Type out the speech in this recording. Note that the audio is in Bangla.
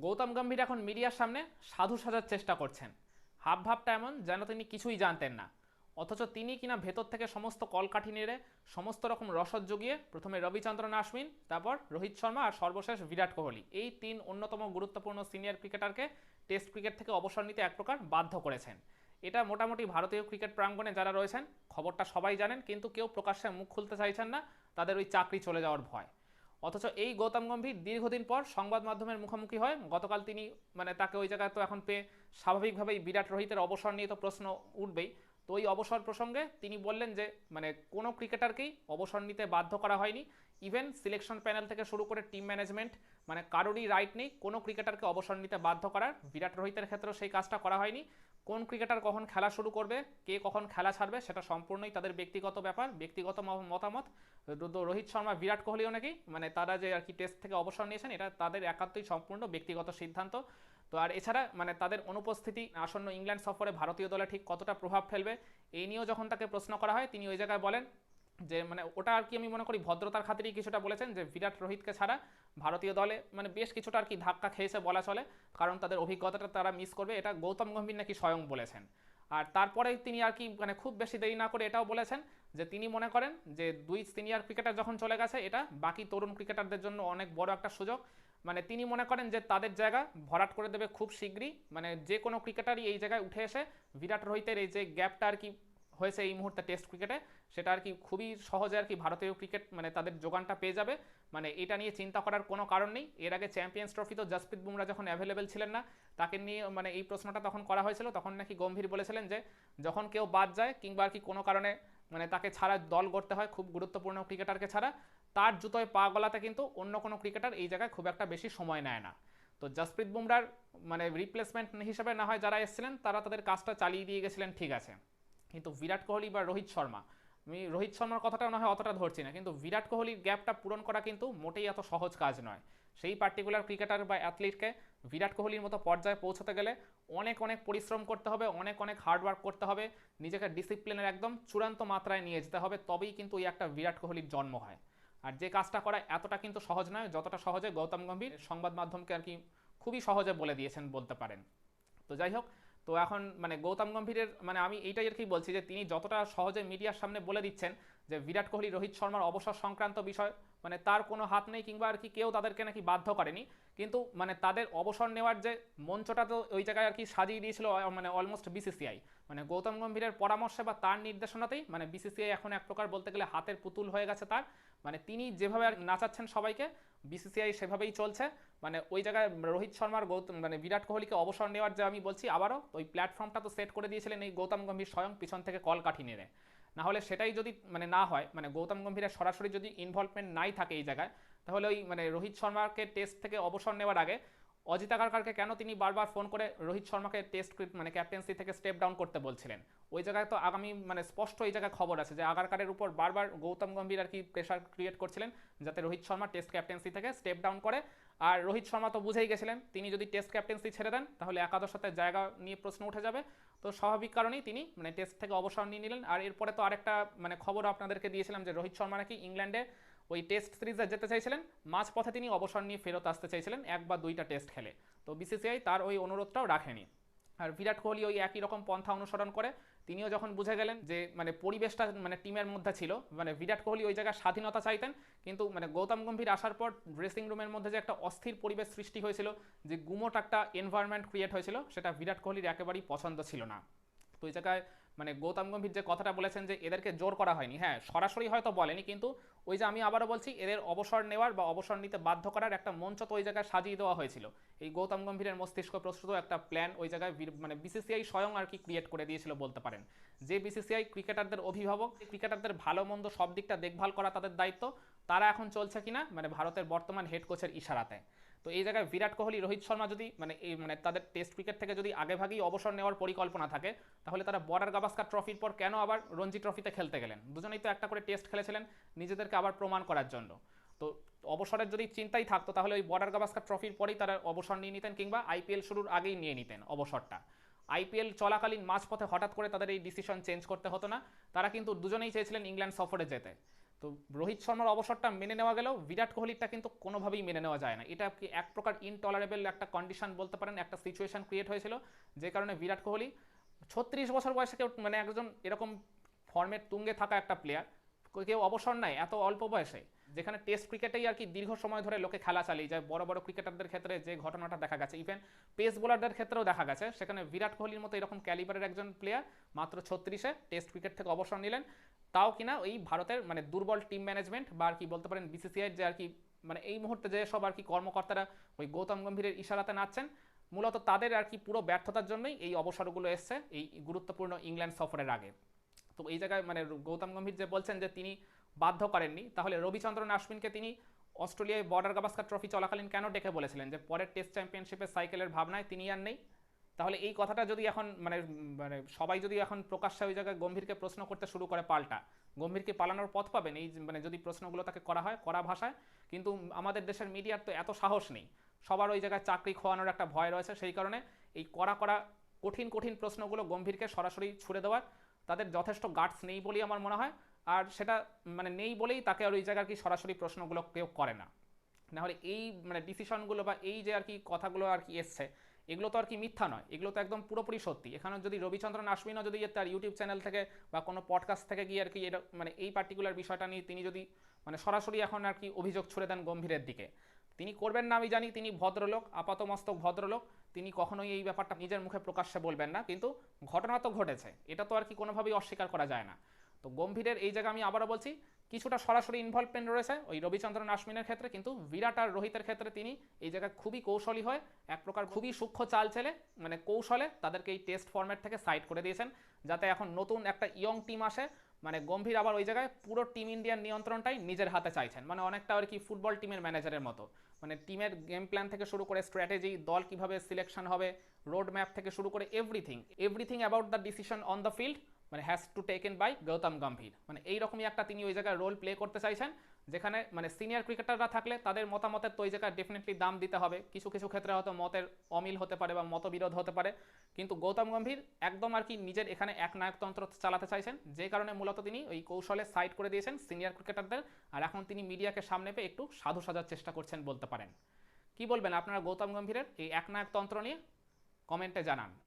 গৌতম গম্ভীর এখন মিডিয়ার সামনে সাধু সাজার চেষ্টা করছেন। হাবভাবটা এমন যেন তিনি কিছুই জানতেন না, অথচ তিনি কিনা ভেতর থেকে সমস্ত কলকাঠি নেড়ে সমস্ত রকম রসদ জুগিয়ে প্রথমে রবিচন্দ্রন আশ্বিন, তারপর রোহিত শর্মা আর সর্বশেষ বিরাট কোহলি, এই তিন অন্যতম গুরুত্বপূর্ণ সিনিয়র ক্রিকেটারকে টেস্ট ক্রিকেট থেকে অবসর নিতে এক প্রকার বাধ্য করেছেন। এটা মোটামুটি ভারতীয় ক্রিকেট প্রাঙ্গণে যারা রয়েছেন খবরটা সবাই জানেন, কিন্তু কেউ প্রকাশ্যে মুখ খুলতে চাইছেন না, তাদের ওই চাকরি চলে যাওয়ার ভয়। অথচ এই গৌতম গম্ভীর দীর্ঘদিন পর সংবাদ মাধ্যমের মুখোমুখি হয়। গতকাল তিনি তাকে ওই জায়গায় তো এখন পেয়ে স্বাভাবিকভাবেই বিরাট রোহিতের অবসর নিয়ে তো প্রশ্ন উঠবেই। তো ওই অবসর প্রসঙ্গে তিনি বললেন যে কোনো ক্রিকেটারকেই অবসর নিতে বাধ্য করা হয়নি। ইভেন সিলেকশন প্যানেল থেকে শুরু করে টিম ম্যানেজমেন্ট কারোরই রাইট নেই কোনো ক্রিকেটারকে অবসর নিতে বাধ্য করার। বিরাট রোহিতের ক্ষেত্রেও সেই কাজটা করা হয়নি। কোন ক্রিকেটার কখন খেলা শুরু করবে, কে কখন খেলা ছাড়বে, সেটা সম্পূর্ণই তাদের ব্যক্তিগত ব্যাপার, ব্যক্তিগত মতামত। রোহিত শর্মা, বিরাট কোহলিও নাকি তারা যে আর কি টেস্ট থেকে অবসর নিয়েছেন, এটা তাদের একান্তই সম্পূর্ণ ব্যক্তিগত সিদ্ধান্ত। তো আর এছাড়া তাদের অনুপস্থিতি আসন্ন ইংল্যান্ড সফরে ভারতীয় দলে ঠিক কতটা প্রভাব ফেলবে এই নিয়েও যখন তাকে প্রশ্ন করা হয়, তিনি ওই জায়গায় বলেন যে ওটা আর কি আমি মনে করি ভদ্রতার খাতিরেই কিছুটা বলেছেন, যে বিরাট রোহিতকে ছাড়া ভারতীয় দলে বেশ কিছুটা আর কি ধাক্কা খেয়েছে বলা চলে, কারণ তাদের অভিজ্ঞতাটা তারা মিস করবে, এটা গৌতম গম্ভীর নাকি স্বয়ং বলেছেন। আর তারপরে তিনি আর কি খুব বেশি দেরি না করে এটাও বলেছেন যে তিনি মনে করেন যে দুই সিনিয়র ক্রিকেটার যখন চলে গেছে, এটা বাকি তরুণ ক্রিকেটারদের জন্য অনেক বড় একটা সুযোগ। তিনি মনে করেন যে তাদের জায়গা ভরাট করে দেবে খুব শীঘ্রই। যে কোনো ক্রিকেটারই এই জায়গায় উঠে এসে বিরাট রোহিতের এই যে গ্যাপটা আর কি হয়েছে এই মুহূর্তে টেস্ট ক্রিকেটে, সেটা আর কি খুবই সহজে আর কি ভারতীয় ক্রিকেট তাদের যোগানটা পেয়ে যাবে। এটা নিয়ে চিন্তা করার কোনো কারণ নেই। এর আগে চ্যাম্পিয়ন্স ট্রফি তো জসপ্রীত বুমরা যখন অ্যাভেলেবেল ছিলেন না, তাকে নিয়ে এই প্রশ্নটা তখন করা হয়েছিল, তখন নাকি গম্ভীর বলেছিলেন যে যখন কেউ বাদ যায় কিংবা আর কি কোনো কারণে তাকে ছাড়া দল গড়তে হয় খুব গুরুত্বপূর্ণ ক্রিকেটারকে ছাড়া, তার জুতোয় পা গলাতে কিন্তু অন্য কোনো ক্রিকেটার এই জায়গায় খুব একটা বেশি সময় নেয় না। তো জসপ্রীত বুমরার রিপ্লেসমেন্ট হিসেবে না হয় যারা এসেছিলেন তারা তাদের কাজটা চালিয়ে দিয়ে গেছিলেন, ঠিক আছে, কিন্তু বিরাট কোহলি বা রোহিত শর্মা, আমি রোহিত শর্মার কথাটা না হয় অতটা ধরছি না, কিন্তু বিরাট কোহলির গ্যাপটা পূরণ করা কিন্তু মোটেই এত সহজ কাজ নয়। সেই পার্টিকুলার ক্রিকেটার বা অ্যাথলিটকে বিরাট কোহলির মতো পর্যায়ে পৌঁছতে গেলে অনেক অনেক পরিশ্রম করতে হবে, অনেক অনেক হার্ডওয়ার্ক করতে হবে, নিজেকে ডিসিপ্লিনের একদম চূড়ান্ত মাত্রায় নিয়ে যেতে হবে, তবেই কিন্তু ওই একটা বিরাট কোহলির জন্ম হয়। আর যে কাজটা করা এতটা কিন্তু সহজ নয় যতটা সহজে গৌতম গম্ভীর সংবাদ মাধ্যমকে আর কি খুবই সহজে বলে দিয়েছেন বলতে পারেন। তো যাই হোক, তো এখন গৌতম গম্ভীরের আমি এইটাই আর কি বলছি যে তিনি যতটা সহজে মিডিয়ার সামনে বলে দিচ্ছেন যে বিরাট কোহলি রোহিত শর্মার অবসর সংক্রান্ত বিষয় তার কোনো হাত নেই কিংবা আর কি কেউ তাদেরকে নাকি বাধ্য করেনি, কিন্তু তাদের অবসর নেওয়ার যে মঞ্চটা তো ওই জায়গায় আর কি সাজিয়ে দিয়েছিল অলমোস্ট বিসিসিআই। গৌতম গম্ভীরের পরামর্শে বা তার নির্দেশনাতেই বিসিসিআই এখন এক প্রকার বলতে গেলে হাতের পুতুল হয়ে গেছে তার। তিনি যেভাবে আর নাচাচ্ছেন সবাইকে, বিসিসিআই সেভাবেই চলছে। ওই জায়গায় রোহিত শর্মার গৌতম বিরাট কোহলিকে অবসর নেওয়ার যে আমি বলছি আবারও, ওই প্ল্যাটফর্মটা তো সেট করে দিয়েছিলেন এই গৌতম গম্ভীর স্বয়ং পিছন থেকে কল কাঠি নেড়ে। না হলে সেটাই যদি না হয়, গৌতম গম্ভীরের সরাসরি যদি ইনভলভমেন্ট নাই থাকে এই জায়গায়, তাহলে ওই রোহিত শর্মাকে টেস্ট থেকে অবসর নেওয়ার আগে অজিত আগারকারকে কেন তিনি বারবার ফোন করে রোহিত শর্মাকে টেস্ট ক্যাপ্টেন্সি থেকে স্টেপ ডাউন করতে বলছিলেন, ওই জায়গায় তো আগামী স্পষ্ট এই জায়গায় খবর আছে যে আগারকারের উপর বারবার গৌতম গম্ভীর আর কি প্রেশার ক্রিয়েট করছিলেন যাতে রোহিত শর্মা টেস্ট ক্যাপ্টেন্সি থেকে স্টেপ ডাউন করে। আর রোহিত শর্মা তো বুঝেই গেছিলেন তিনি যদি টেস্ট ক্যাপ্টেন্সি ছেড়ে দেন তাহলে একাদশতে জায়গা নিয়ে প্রশ্ন উঠে যাবে। তো স্বাভাবিক কারণেই তিনি টেস্ট থেকে অবসর নিয়ে নিলেন। আর এরপরে তো আরেকটা খবর আপনাদেরকে দিয়েছিলাম যে রোহিত শর্মা নাকি ইংল্যান্ডে ওই টেস্ট সিরিজে যেতে চাইছিলেন, মাঝপথে তিনি অবসর নিয়ে ফেরত আসতে চাইছিলেন এক বা দুইটা টেস্ট খেলে। তো বিসিসিআই তার ওই অনুরোধটাও রাখেনি। আর বিরাট কোহলি ওই একই রকম পন্থা অনুসরণ করে তিনিও যখন বুঝে গেলেন যে পরিবেশটা টিমের মধ্যে ছিল, বিরাট কোহলি ওই জায়গায় স্বাধীনতা চাইতেন, কিন্তু গৌতম গম্ভীর আসার পর ড্রেসিং রুমের মধ্যে যে একটা অস্থির পরিবেশ সৃষ্টি হয়েছিল, যে গুমোট একটা এনভায়রনমেন্ট ক্রিয়েট হয়েছিল, সেটা বিরাট কোহলির একেবারেই পছন্দ ছিল না। তো ওই জায়গায় গৌতম গম্ভীর যে কথাটা বলেছেন যে এদেরকে জোর করা হয়নি, হ্যাঁ সরাসরি হয়তো বলেনি, কিন্তু ওই যে আমি আবারও বলছি এদের অবসর নেওয়ার বা অবসর নিতে বাধ্য করার একটা মঞ্চ তো ওই জায়গায় সাজিয়ে দেওয়া হয়েছিল। এই গৌতম গম্ভীরের মস্তিষ্ক প্রস্তুত একটা প্ল্যান ওই জায়গায় বিসিসিআই স্বয়ং আর কি ক্রিয়েট করে দিয়েছিল বলতে পারেন। যে বিসিসিআই ক্রিকেটারদের অভিভাবক, ক্রিকেটারদের ভালো মন্দ সব দিকটা দেখভাল করা তাদের দায়িত্ব, তারা এখন চলছে কিনা ভারতের বর্তমান হেড কোচের ইশারাতে। তো এই জায়গায় বিরাট কোহলি রোহিত শর্মা যদি এই তাদের টেস্ট ক্রিকেট থেকে যদি আগেভাগেই অবসর নেওয়ার পরিকল্পনা থাকে, তাহলে তারা বর্ডার গাভাস্কার ট্রফির পর কেন আবার রঞ্জি ট্রফিতে খেলতে গেলেন? দুজনেই তো একটা করে টেস্ট খেলেছিলেন নিজেদেরকে আবার প্রমাণ করার জন্য। তো অবসরের যদি চিন্তাই থাকতো তাহলে ওই বর্ডার গাভাস্কার ট্রফির পরেই তারা অবসর নিয়ে নিতেন, কিংবা আইপিএল শুরুর আগেই নিয়ে নিতেন অবসরটা। আইপিএল চলাকালীন মাঝপথে হঠাৎ করে তাদের এই ডিসিশন চেঞ্জ করতে হতো না। তারা কিন্তু দুজনেই চেয়েছিলেন ইংল্যান্ড সফরে যেতে। তো রোহিত শর্মার অবসরটা মেনে নেওয়া গেলেও বিরাট কোহলিরটা কিন্তু কোনোভাবেই মেনে নেওয়া যায় না। এটা কি এক প্রকার ইনটলারেবল একটা কন্ডিশন বলতে পারেন, একটা সিচুয়েশন ক্রিয়েট হয়েছিল, যে কারণে বিরাট কোহলি 36 বছর বয়সে কেউ মানে একজন এরকম ফর্মের তুঙ্গে থাকা একটা প্লেয়ার, কেউ অবসর নেয় এত অল্প বয়সে, যেখানে টেস্ট ক্রিকেটেই আর কি দীর্ঘ সময় ধরে লোকে খেলা চালিয়ে যায়। বড় বড় ক্রিকেটারদের ক্ষেত্রে যে ঘটনাটা দেখা গেছে, ইভেন পেস বোলারদের ক্ষেত্রেও দেখা গেছে, সেখানে বিরাট কোহলির মতো এরকম ক্যালিবারের একজন প্লেয়ার মাত্র 36-এ টেস্ট ক্রিকেট থেকে অবসর নিলেন, তাও কিনা ওই ভারতের মানে দুর্বল টিম ম্যানেজমেন্ট বা আর কি বলতে পারেন বিসিসিআই যে আর কি মানে এই মুহূর্তে যে সব আর কি কর্মকর্তারা ওই গৌতম গম্ভীরের ইশারাতে নাচছেন, মূলত তাদের আর কি পুরো ব্যর্থতার জন্যই এই অবসরগুলো এসছে এই গুরুত্বপূর্ণ ইংল্যান্ড সফরের আগে। তো এই জায়গায় মানে গৌতম গম্ভীর যে বলছেন যে তিনি বাধ্য করেননি, তাহলে রবিচন্দ্রন আশ্বিনকে তিনি অস্ট্রেলিয়ায় বর্ডার গাভাস্কার ট্রফি চলাকালীন কেন ডেকে বলেছিলেন যে পরের টেস্ট চ্যাম্পিয়নশিপের সাইকেলের ভাবনায় তিনি আর নেই? তাহলে এই কথাটা যদি এখন মানে মানে সবাই যদি এখন প্রকাশ্যে ওই জায়গায় গম্ভীরকে প্রশ্ন করতে শুরু করে পাল্টা, গম্ভীর কি পালানোর পথ পাবেন এই মানে যদি প্রশ্নগুলো তাকে করা হয় কড়া ভাষায়? কিন্তু আমাদের দেশের মিডিয়ার তো এত সাহস নেই, সবার ওই জায়গায় চাকরি খোয়ানোর একটা ভয় রয়েছে, সেই কারণে এই কড়া কড়া কঠিন কঠিন প্রশ্নগুলো গম্ভীরকে সরাসরি ছুড়ে দেওয়ার তাদের যথেষ্ট গাটস নেই বলেই আমার মনে হয়। আর সেটা মানে নেই বলেই তাকে আর ওই জায়গার কি সরাসরি প্রশ্নগুলো কেউ করে না। নাহলে এই মানে ডিসিশনগুলো বা এই যে আর কি কথাগুলো আর কি এসছে, এগুলো তো আর কি মিথ্যা নয়, এগুলো তো একদম পুরোপুরি সত্যি। এখানে যদি রবিচন্দ্রন আশ্বিনও যদি তার ইউটিউব চ্যানেল থেকে বা কোনো পডকাস্ট থেকে গিয়ে আর কি এটা মানে এই পার্টিকুলার বিষয়টা নিয়ে তিনি যদি মানে সরাসরি এখন আর কি অভিযোগ ছুড়ে দেন গম্ভীরের দিকে, তিনি করবেন না আমি জানি, তিনি ভদ্রলোক, আপাতমস্তক ভদ্রলোক, তিনি কখনোই এই ব্যাপারটা নিজের মুখে প্রকাশ্যে বলবেন না, কিন্তু ঘটনা তো ঘটেছে, এটা তো আর কি কোনোভাবেই অস্বীকার করা যায় না। তো গম্ভীরের এই জায়গা আমি আবারও বলছি কিছুটা সরাসরি ইনভলভমেন্ট রয়েছে ওই রবিচন্দ্রন আশ্বিনের ক্ষেত্রে, কিন্তু বিরাট আর রোহিতের ক্ষেত্রে তিনি এই জায়গায় খুবই কৌশলী হয় এক প্রকার খুবই সূক্ষ্ম চাল চেলে মানে কৌশলে তাদেরকে এই টেস্ট ফরম্যাট থেকে সাইড করে দিয়েছেন, যাতে এখন নতুন একটা ইয়ং টিম আসে। মানে গম্ভীর আবার ওই জায়গায় পুরো টিম ইন্ডিয়ার নিয়ন্ত্রণটাই নিজের হাতে চাইছেন, মানে অনেকটা আর কি ফুটবল টিমের ম্যানেজারের মতো, মানে টিমের গেম প্ল্যান থেকে শুরু করে স্ট্র্যাটেজি, দল কিভাবে সিলেকশন হবে, রোড ম্যাপ থেকে শুরু করে everything everything about the decision on the field মানে has to taken by Gautam Gambhir. মানে এইরকমই একটা তিনি ওই জায়গায় রোল প্লে করতে চাইছেন, যেখানে মানে সিনিয়র ক্রিকেটাররা থাকলে তাদের মতামতের তো ওই জায়গায় ডেফিনেটলি দাম দিতে হবে, কিছু কিছু ক্ষেত্রে হয়তো মতের অমিল হতে পারে বা মতবিরোধ হতে পারে, কিন্তু গৌতম গম্ভীর একদম আর কি নিজের এখানে এক নায়কতন্ত্র চালাতে চাইছেন, যে কারণে মূলত তিনি ওই কৌশলে সাইড করে দিয়েছেন সিনিয়র ক্রিকেটারদের, আর এখন তিনি মিডিয়াকে সামনে পেয়ে একটু সাধু সাজার চেষ্টা করছেন বলতে পারেন। কি বলবেন আপনারা গৌতম গম্ভীরের এই এক নায়কতন্ত্র নিয়ে? কমেন্টে জানান।